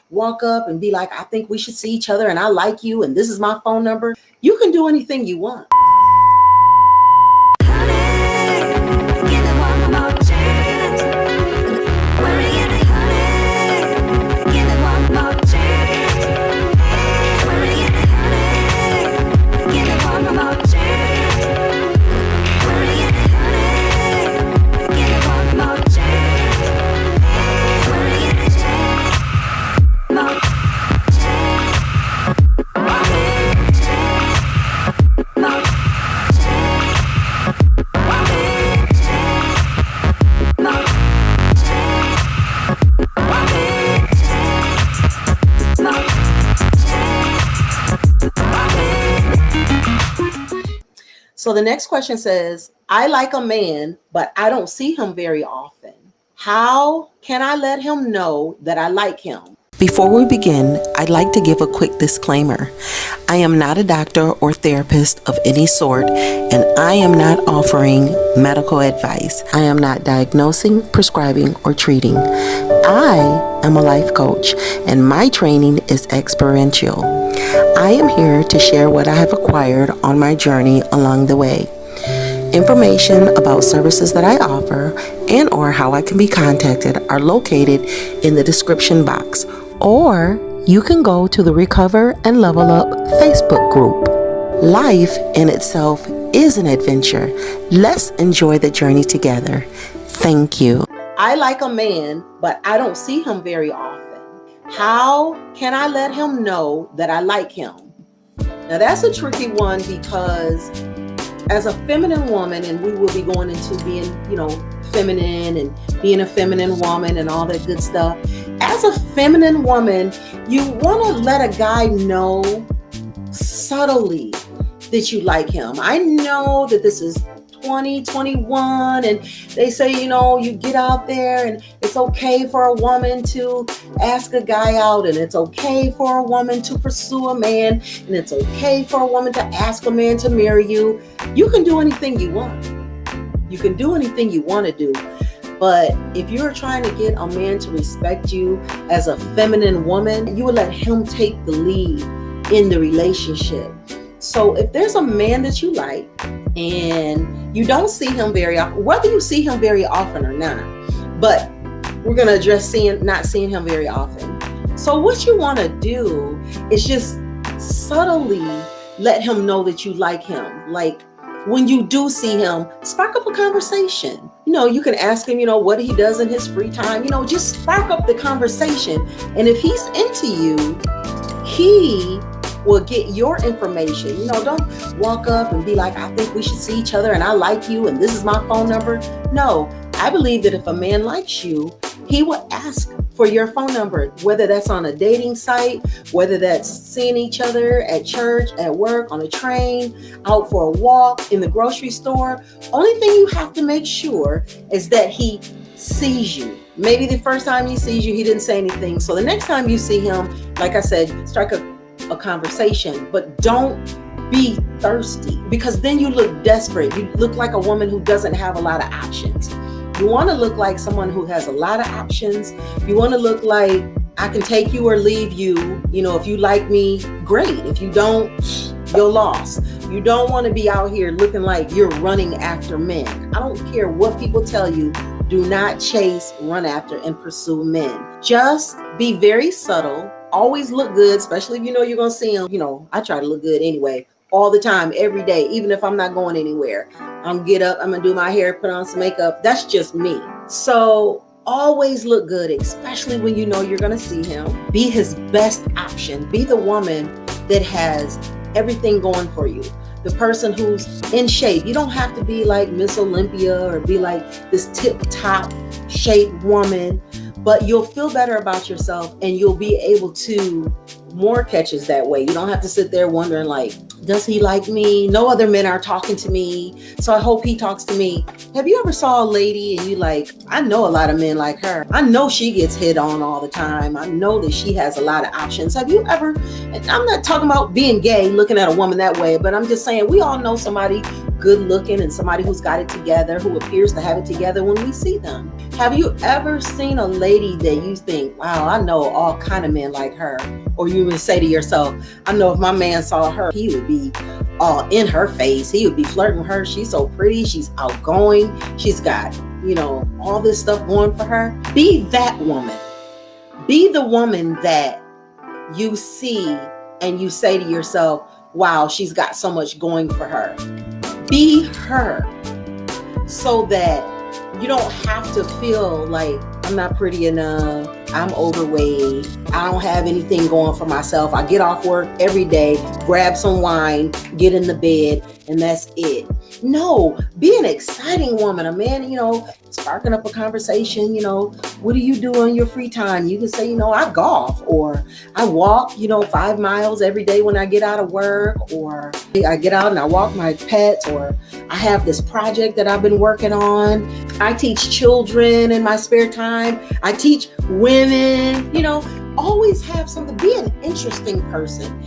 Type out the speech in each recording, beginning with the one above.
walk up and be like, I think we should see each other and I like you and this is my phone number. You can do anything you want. So the next question says, I like a man, but I don't see him very often. How can I let him know that I like him? Before we begin, I'd like to give a quick disclaimer. I am not a doctor or therapist of any sort, and I am not offering medical advice. I am not diagnosing, prescribing, or treating. I am a life coach, and my training is experiential. I am here to share what I have acquired on my journey along the way. Information about services that I offer and or how I can be contacted are located in the description box, or you can go to the Recover and Level Up Facebook group. Life in itself is an adventure. Let's enjoy the journey together. Thank you. I like a man, but I don't see him very often. How can I let him know that I like him? Now that's a tricky one, because as a feminine woman, and we will be going into being, feminine and being a feminine woman and all that good stuff. As a feminine woman, you want to let a guy know subtly that you like him. I know that this is 2021 and they say, you get out there and it's okay for a woman to ask a guy out, and it's okay for a woman to pursue a man, and it's okay for a woman to ask a man to marry you. You can do anything you want. You can do anything you want to do. But if you're trying to get a man to respect you as a feminine woman, you would let him take the lead in the relationship. So if there's a man that you like and you don't see him very often, whether you see him very often or not, but we're going to address not seeing him very often. So what you want to do is just subtly let him know that you like him. Like when you do see him, spark up a conversation. You can ask him, what he does in his free time. Just spark up the conversation. And if he's into you, he will get your information. Don't walk up and be like, I think we should see each other and I like you and this is my phone number. No, I believe that if a man likes you, he will ask for your phone number, whether that's on a dating site, whether that's seeing each other at church, at work, on a train, out for a walk, in the grocery store. Only thing you have to make sure is that he sees you. Maybe the first time he sees you, he didn't say anything. So the next time you see him, like I said, strike a conversation, but don't be thirsty, because then you look desperate. You look like a woman who doesn't have a lot of options. You want to look like someone who has a lot of options. You want to look like, I can take you or leave you. If you like me, great. If you don't, you're lost. You don't want to be out here looking like you're running after men. I don't care what people tell you. Do not chase, run after, and pursue men. Just be very subtle. Always look good, especially if you're going to see them. I try to look good anyway, all the time, every day, even if I'm not going anywhere. I'm going to get up, I'm going to do my hair, put on some makeup. That's just me. So always look good, especially when you're going to see him. Be his best option. Be the woman that has everything going for you. The person who's in shape. You don't have to be like Miss Olympia or be like this tip-top shape woman, but you'll feel better about yourself and you'll be able to more catches that way. You don't have to sit there wondering like, does he like me? No other men are talking to me, so I hope he talks to me. Have you ever saw a lady and you like, I know a lot of men like her. I know she gets hit on all the time. I know that she has a lot of options. Have you ever, and I'm not talking about being gay, looking at a woman that way, but I'm just saying we all know somebody good looking and somebody who's got it together, who appears to have it together when we see them. Have you ever seen a lady that you think, wow, I know all kind of men like her? Or you would say to yourself, I know if my man saw her, he would be all in her face. He would be flirting with her. She's so pretty. She's outgoing. She's got, all this stuff going for her. Be that woman. Be the woman that you see and you say to yourself, wow, she's got so much going for her. Be her, so that you don't have to feel like I'm not pretty enough, I'm overweight, I don't have anything going for myself. I get off work every day, grab some wine, get in the bed, and that's it. No, be an exciting woman. A man, sparking up a conversation, what do you do in your free time? You can say, I golf, or I walk, 5 miles every day when I get out of work, or I get out and I walk my pets, or I have this project that I've been working on. I teach children in my spare time. I teach women, always have something. Be an interesting person,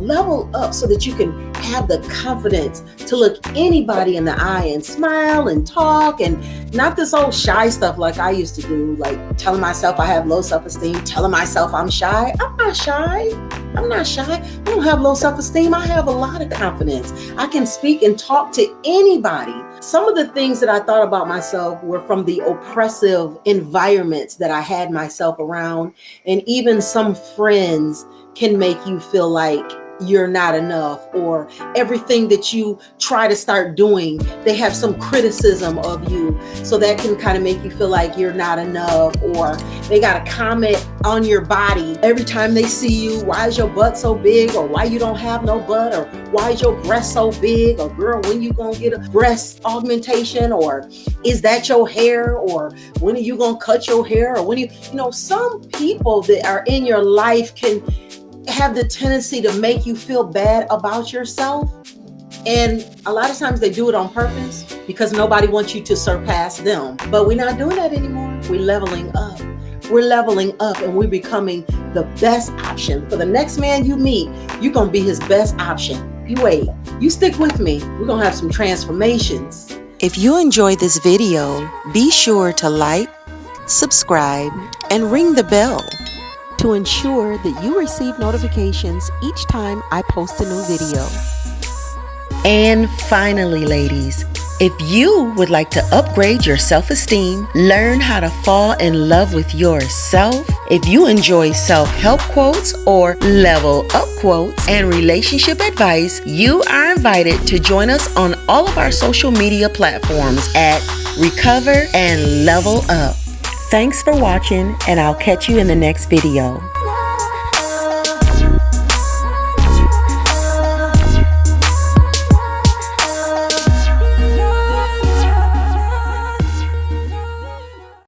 level up so that you can have the confidence to look anybody in the eye and smile and talk, and not this old shy stuff like I used to do, like telling myself I have low self-esteem, telling myself I'm shy. I'm not shy. I don't have low self-esteem. I have a lot of confidence. I can speak and talk to anybody. Some of the things that I thought about myself were from the oppressive environments that I had myself around. And even some friends can make you feel like you're not enough, or everything that you try to start doing, they have some criticism of you. So that can kind of make you feel like you're not enough, or they got a comment on your body every time they see you. Why is your butt so big? Or why you don't have no butt? Or why is your breast so big? Or girl, when you gonna get a breast augmentation? Or is that your hair? Or when are you gonna cut your hair? Or when some people that are in your life can have the tendency to make you feel bad about yourself. And a lot of times they do it on purpose because nobody wants you to surpass them. But we're not doing that anymore. We're leveling up. We're leveling up, and we're becoming the best option. For the next man you meet, you're going to be his best option. You wait. You stick with me. We're going to have some transformations. If you enjoyed this video, be sure to like, subscribe, and ring the bell to ensure that you receive notifications each time I post a new video. And finally, ladies, if you would like to upgrade your self-esteem, learn how to fall in love with yourself, if you enjoy self-help quotes or level up quotes and relationship advice, you are invited to join us on all of our social media platforms at Recover and Level Up. Thanks for watching, and I'll catch you in the next video.